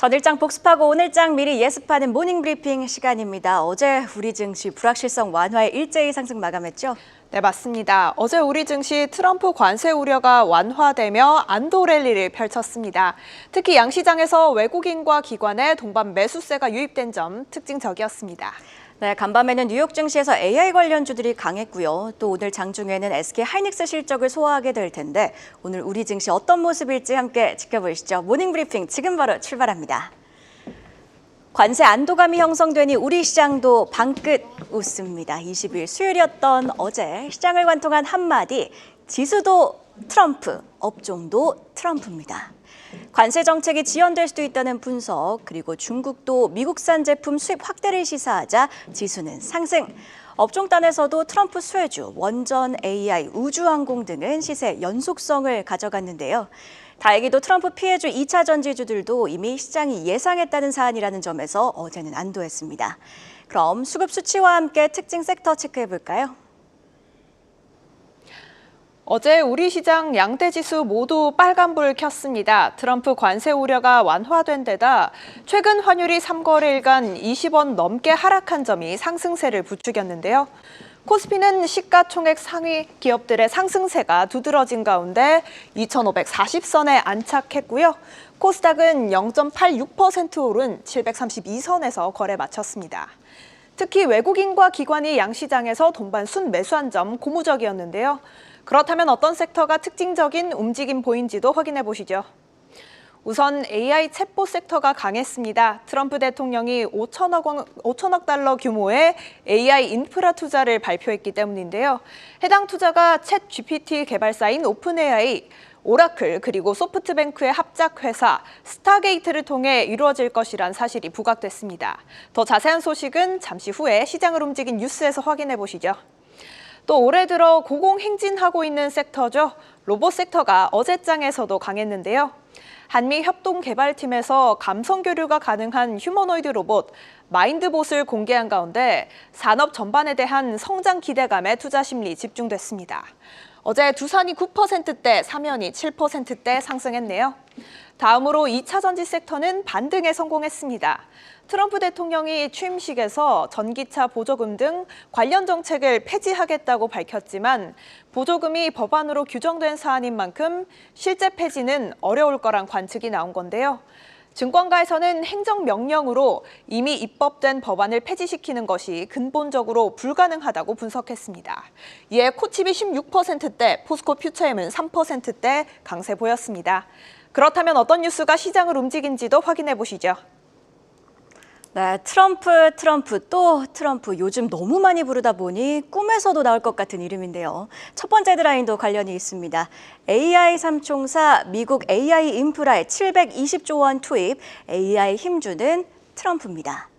전일장 복습하고 오늘장 미리 예습하는 모닝브리핑 시간입니다. 어제 우리 증시 불확실성 완화에 일제히 상승 마감했죠? 네, 맞습니다. 어제 우리 증시 트럼프 관세 우려가 완화되며 안도 랠리를 펼쳤습니다. 특히 양시장에서 외국인과 기관의 동반 매수세가 유입된 점 특징적이었습니다. 네, 간밤에는 뉴욕 증시에서 AI 관련주들이 강했고요. 또 오늘 장중에는 SK 하이닉스 실적을 소화하게 될 텐데 오늘 우리 증시 어떤 모습일지 함께 지켜보시죠. 모닝브리핑 지금 바로 출발합니다. 관세 안도감이 형성되니 우리 시장도 방긋 웃습니다. 20일 수요일이었던 어제 시장을 관통한 한마디, 지수도 트럼프, 업종도 트럼프입니다. 관세 정책이 지연될 수도 있다는 분석, 그리고 중국도 미국산 제품 수입 확대를 시사하자 지수는 상승. 업종단에서도 트럼프 수혜주, 원전, AI, 우주항공 등은 시세 연속성을 가져갔는데요. 다행히도 트럼프 피해주 2차 전지주들도 이미 시장이 예상했다는 사안이라는 점에서 어제는 안도했습니다. 그럼 수급 수치와 함께 특징 섹터 체크해볼까요? 어제 우리 시장 양대 지수 모두 빨간불 켰습니다. 트럼프 관세 우려가 완화된 데다 최근 환율이 3거래일간 20원 넘게 하락한 점이 상승세를 부추겼는데요. 코스피는 시가총액 상위 기업들의 상승세가 두드러진 가운데 2,540선에 안착했고요. 코스닥은 0.86% 오른 732선에서 거래 마쳤습니다. 특히 외국인과 기관이 양시장에서 동반 순매수한 점 고무적이었는데요. 그렇다면 어떤 섹터가 특징적인 움직임 보인지도 확인해 보시죠. 우선 AI 챗봇 섹터가 강했습니다. 트럼프 대통령이 5천억 달러 규모의 AI 인프라 투자를 발표했기 때문인데요. 해당 투자가 챗 GPT 개발사인 오픈AI, 오라클 그리고 소프트뱅크의 합작회사 스타게이트를 통해 이루어질 것이란 사실이 부각됐습니다. 더 자세한 소식은 잠시 후에 시장을 움직인 뉴스에서 확인해 보시죠. 또 올해 들어 고공행진하고 있는 섹터죠. 로봇 섹터가 어제장에서도 강했는데요. 한미협동개발팀에서 감성교류가 가능한 휴머노이드 로봇 마인드봇을 공개한 가운데 산업 전반에 대한 성장 기대감에 투자 심리 집중됐습니다. 어제 두산이 9%대, 삼연이 7%대 상승했네요. 다음으로 2차 전지 섹터는 반등에 성공했습니다. 트럼프 대통령이 취임식에서 전기차 보조금 등 관련 정책을 폐지하겠다고 밝혔지만 보조금이 법안으로 규정된 사안인 만큼 실제 폐지는 어려울 거란 관측이 나온 건데요. 증권가에서는 행정명령으로 이미 입법된 법안을 폐지시키는 것이 근본적으로 불가능하다고 분석했습니다. 이에 코칩이 16%대, 포스코 퓨처엠은 3%대 강세 보였습니다. 그렇다면 어떤 뉴스가 시장을 움직인지도 확인해 보시죠. 네, 트럼프 또 트럼프 요즘 너무 많이 부르다 보니 꿈에서도 나올 것 같은 이름인데요. 첫 번째 헤드라인도 관련이 있습니다. AI 삼총사 미국 AI 인프라에 720조 원 투입, AI 힘주는 트럼프입니다.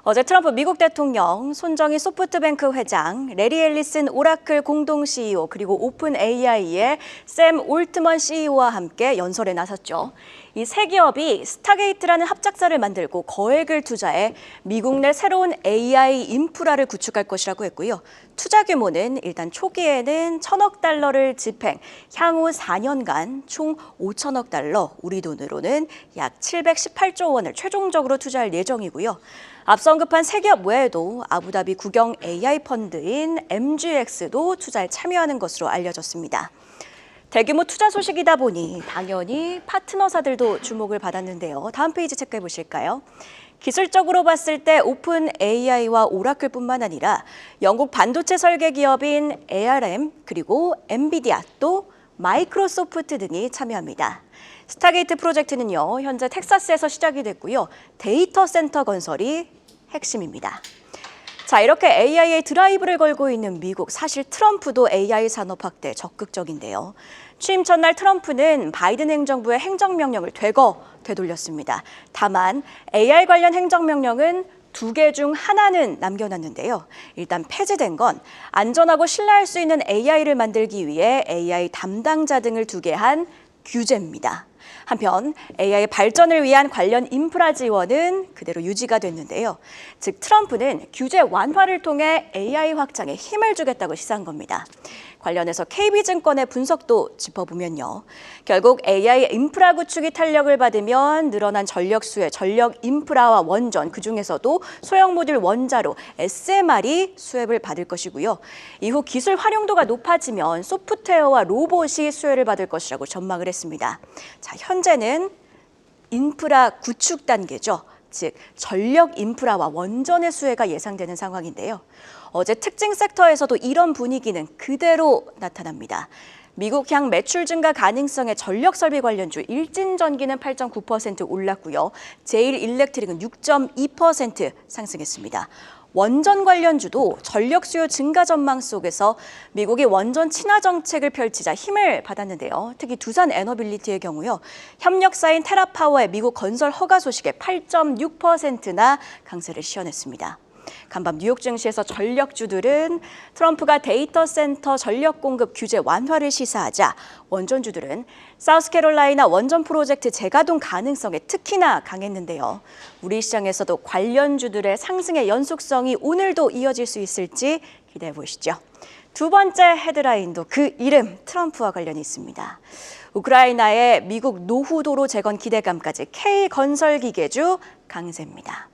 어제 트럼프 미국 대통령, 손정희 소프트뱅크 회장, 레리 앨리슨 오라클 공동 CEO, 그리고 오픈 AI의 샘 올트먼 CEO와 함께 연설에 나섰죠. 이 세 기업이 스타게이트라는 합작사를 만들고 거액을 투자해 미국 내 새로운 AI 인프라를 구축할 것이라고 했고요. 투자 규모는 일단 초기에는 1,000억 달러를 집행, 향후 4년간 총 5천억 달러, 우리 돈으로는 약 718조 원을 최종적으로 투자할 예정이고요. 앞서 언급한 세 기업 외에도 아부다비 국영 AI 펀드인 MGX도 투자에 참여하는 것으로 알려졌습니다. 대규모 투자 소식이다 보니 당연히 파트너사들도 주목을 받았는데요. 다음 페이지 체크해 보실까요? 기술적으로 봤을 때 오픈 AI와 오라클뿐만 아니라 영국 반도체 설계 기업인 ARM 그리고 엔비디아 또 마이크로소프트 등이 참여합니다. 스타게이트 프로젝트는요, 현재 텍사스에서 시작이 됐고요. 데이터 센터 건설이 핵심입니다. 자, 이렇게 AI에 드라이브를 걸고 있는 미국, 사실 트럼프도 AI 산업 확대에 적극적인데요. 취임 첫날 트럼프는 바이든 행정부의 행정명령을 되돌렸습니다. 다만 AI 관련 행정명령은 2개 중 하나는 남겨놨는데요. 일단 폐지된 건 안전하고 신뢰할 수 있는 AI를 만들기 위해 AI 담당자 등을 두게 한 규제입니다. 한편 AI 발전을 위한 관련 인프라 지원은 그대로 유지가 됐는데요. 즉 트럼프는 규제 완화를 통해 AI 확장에 힘을 주겠다고 시사한 겁니다. 관련해서 KB증권의 분석도 짚어보면요. 결국 AI 인프라 구축이 탄력을 받으면 늘어난 전력 수혜, 전력 인프라와 원전, 그중에서도 소형 모듈 원자로 SMR이 수혜를 받을 것이고요. 이후 기술 활용도가 높아지면 소프트웨어와 로봇이 수혜를 받을 것이라고 전망을 했습니다. 자, 현재는 인프라 구축 단계죠. 즉 전력 인프라와 원전의 수혜가 예상되는 상황인데요. 어제 특징 섹터에서도 이런 분위기는 그대로 나타납니다. 미국 향 매출 증가 가능성의 전력 설비 관련주 일진전기는 8.9% 올랐고요. 제일일렉트릭은 6.2% 상승했습니다. 원전 관련주도 전력 수요 증가 전망 속에서 미국이 원전 친화 정책을 펼치자 힘을 받았는데요. 특히 두산 에너빌리티의 경우요. 협력사인 테라파워의 미국 건설 허가 소식에 8.6%나 강세를 시현했습니다. 간밤 뉴욕 증시에서 전력주들은 트럼프가 데이터 센터 전력 공급 규제 완화를 시사하자 원전주들은 사우스캐롤라이나 원전 프로젝트 재가동 가능성에 특히나 강했는데요. 우리 시장에서도 관련주들의 상승의 연속성이 오늘도 이어질 수 있을지 기대해 보시죠. 두 번째 헤드라인도 그 이름 트럼프와 관련이 있습니다. 우크라이나의 미국 노후도로 재건 기대감까지 K건설기계주 강세입니다.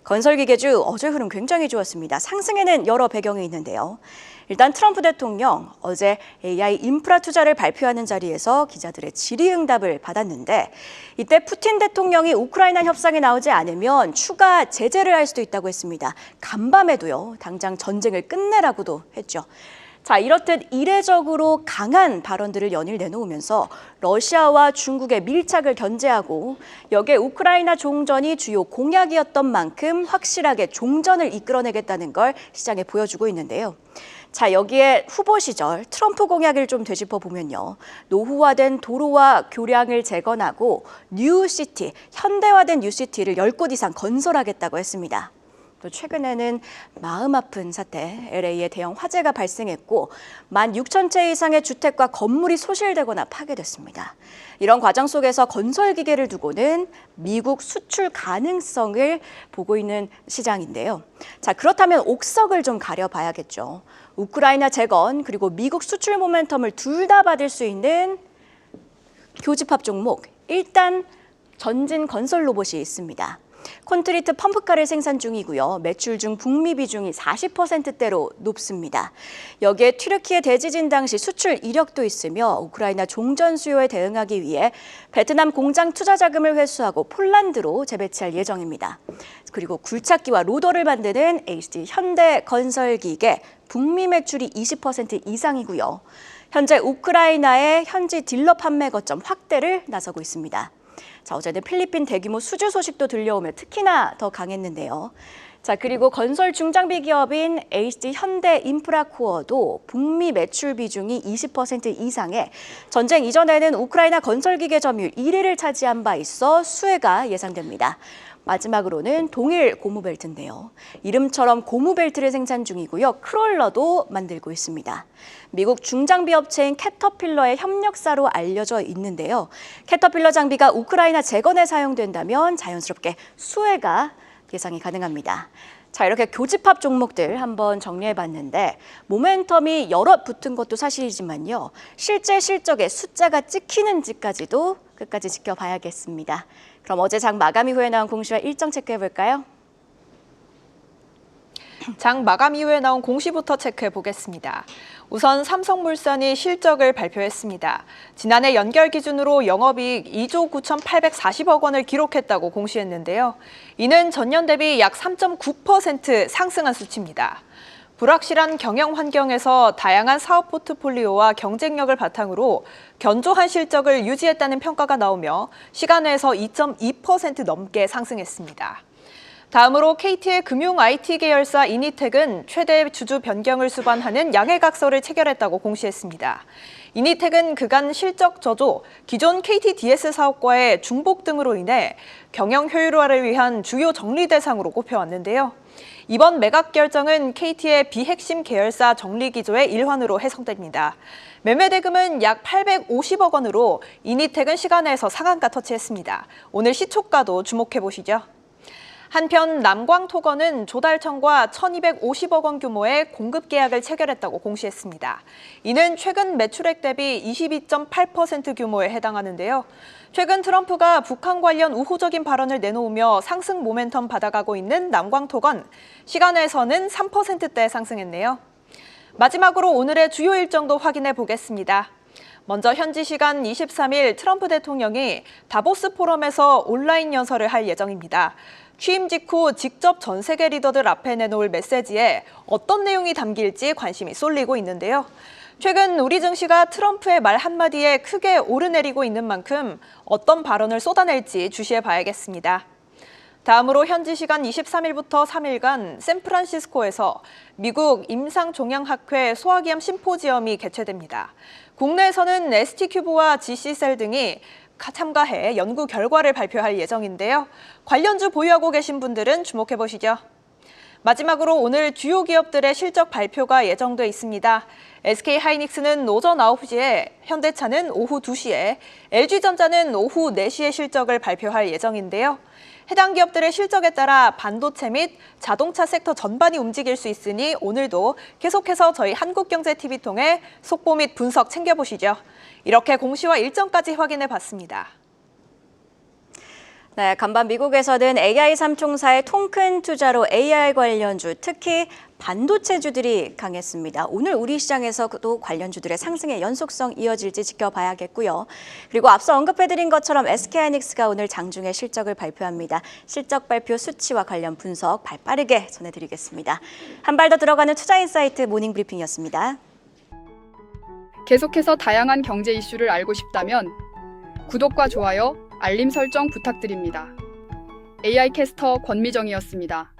건설기계주 어제 흐름 굉장히 좋았습니다. 상승에는 여러 배경이 있는데요. 일단 트럼프 대통령 어제 AI 인프라 투자를 발표하는 자리에서 기자들의 질의응답을 받았는데 이때 푸틴 대통령이 우크라이나 협상에 나오지 않으면 추가 제재를 할 수도 있다고 했습니다. 간밤에도요. 당장 전쟁을 끝내라고도 했죠. 자, 이렇듯 이례적으로 강한 발언들을 연일 내놓으면서 러시아와 중국의 밀착을 견제하고 여기에 우크라이나 종전이 주요 공약이었던 만큼 확실하게 종전을 이끌어내겠다는 걸 시장에 보여주고 있는데요. 자, 여기에 후보 시절 트럼프 공약을 좀 되짚어 보면요. 노후화된 도로와 교량을 재건하고 뉴시티, 현대화된 뉴시티를 10곳 이상 건설하겠다고 했습니다. 또 최근에는 마음 아픈 사태, LA에 대형 화재가 발생했고 16,000채 이상의 주택과 건물이 소실되거나 파괴됐습니다. 이런 과정 속에서 건설기계를 두고는 미국 수출 가능성을 보고 있는 시장인데요. 자, 그렇다면 옥석을 좀 가려봐야겠죠. 우크라이나 재건 그리고 미국 수출 모멘텀을 둘 다 받을 수 있는 교집합 종목, 일단 전진 건설 로봇이 있습니다. 콘크리트 펌프카를 생산 중이고요. 매출 중 북미 비중이 40%대로 높습니다. 여기에 튀르키예 대지진 당시 수출 이력도 있으며 우크라이나 종전 수요에 대응하기 위해 베트남 공장 투자 자금을 회수하고 폴란드로 재배치할 예정입니다. 그리고 굴착기와 로더를 만드는 HD 현대건설기계 북미 매출이 20% 이상이고요. 현재 우크라이나의 현지 딜러 판매 거점 확대를 나서고 있습니다. 자, 어제는 필리핀 대규모 수주 소식도 들려오며 특히나 더 강했는데요. 자, 그리고 건설 중장비 기업인 HD 현대 인프라코어도 북미 매출 비중이 20% 이상에 전쟁 이전에는 우크라이나 건설기계 점유율 1위를 차지한 바 있어 수혜가 예상됩니다. 마지막으로는 동일 고무벨트인데요. 이름처럼 고무벨트를 생산 중이고요. 크롤러도 만들고 있습니다. 미국 중장비 업체인 캐터필러의 협력사로 알려져 있는데요. 캐터필러 장비가 우크라이나 재건에 사용된다면 자연스럽게 수혜가 예상이 가능합니다. 자, 이렇게 교집합 종목들 한번 정리해봤는데 모멘텀이 여럿 붙은 것도 사실이지만요. 실제 실적에 숫자가 찍히는지까지도 끝까지 지켜봐야겠습니다. 그럼 어제 장 마감 이후에 나온 공시와 일정 체크해볼까요? 장 마감 이후에 나온 공시부터 체크해 보겠습니다. 우선 삼성물산이 실적을 발표했습니다. 지난해 연결 기준으로 영업이익 2조 9,840억 원을 기록했다고 공시했는데요. 이는 전년 대비 약 3.9% 상승한 수치입니다. 불확실한 경영 환경에서 다양한 사업 포트폴리오와 경쟁력을 바탕으로 견조한 실적을 유지했다는 평가가 나오며 시간외에서 2.2% 넘게 상승했습니다. 다음으로 KT의 금융 IT 계열사 이니텍은 최대 주주 변경을 수반하는 양해각서를 체결했다고 공시했습니다. 이니텍은 그간 실적 저조, 기존 KTDS 사업과의 중복 등으로 인해 경영 효율화를 위한 주요 정리 대상으로 꼽혀왔는데요. 이번 매각 결정은 KT의 비핵심 계열사 정리 기조의 일환으로 해석됩니다. 매매 대금은 약 850억 원으로 이니텍은 시간에서 상한가 터치했습니다. 오늘 시초가도 주목해 보시죠. 한편 남광토건은 조달청과 1,250억 원 규모의 공급 계약을 체결했다고 공시했습니다. 이는 최근 매출액 대비 22.8% 규모에 해당하는데요. 최근 트럼프가 북한 관련 우호적인 발언을 내놓으며 상승 모멘텀 받아가고 있는 남광토건, 시간에서는 3%대 상승했네요. 마지막으로 오늘의 주요 일정도 확인해 보겠습니다. 먼저 현지 시간 23일 트럼프 대통령이 다보스 포럼에서 온라인 연설을 할 예정입니다. 취임 직후 직접 전 세계 리더들 앞에 내놓을 메시지에 어떤 내용이 담길지 관심이 쏠리고 있는데요. 최근 우리 증시가 트럼프의 말 한마디에 크게 오르내리고 있는 만큼 어떤 발언을 쏟아낼지 주시해 봐야겠습니다. 다음으로 현지 시간 23일부터 3일간 샌프란시스코에서 미국 임상종양학회 소화기암 심포지엄이 개최됩니다. 국내에서는 ST큐브와 GC셀 등이 참가해 연구 결과를 발표할 예정인데요. 관련주 보유하고 계신 분들은 주목해 보시죠. 마지막으로 오늘 주요 기업들의 실적 발표가 예정돼 있습니다. SK하이닉스는 오전 9시에, 현대차는 오후 2시에, LG전자는 오후 4시에 실적을 발표할 예정인데요. 해당 기업들의 실적에 따라 반도체 및 자동차 섹터 전반이 움직일 수 있으니 오늘도 계속해서 저희 한국경제TV 통해 속보 및 분석 챙겨보시죠. 이렇게 공시와 일정까지 확인해 봤습니다. 네, 간밤 미국에서는 AI 삼총사의 통큰 투자로 AI 관련주, 특히 반도체주들이 강했습니다. 오늘 우리 시장에서도 관련주들의 상승의 연속성 이어질지 지켜봐야겠고요. 그리고 앞서 언급해드린 것처럼 SK하이닉스가 오늘 장중에 실적을 발표합니다. 실적 발표 수치와 관련 분석 발빠르게 전해드리겠습니다. 한 발 더 들어가는 투자인사이트 모닝브리핑이었습니다. 계속해서 다양한 경제 이슈를 알고 싶다면 구독과 좋아요, 알림 설정 부탁드립니다. AI 캐스터 권미정이었습니다.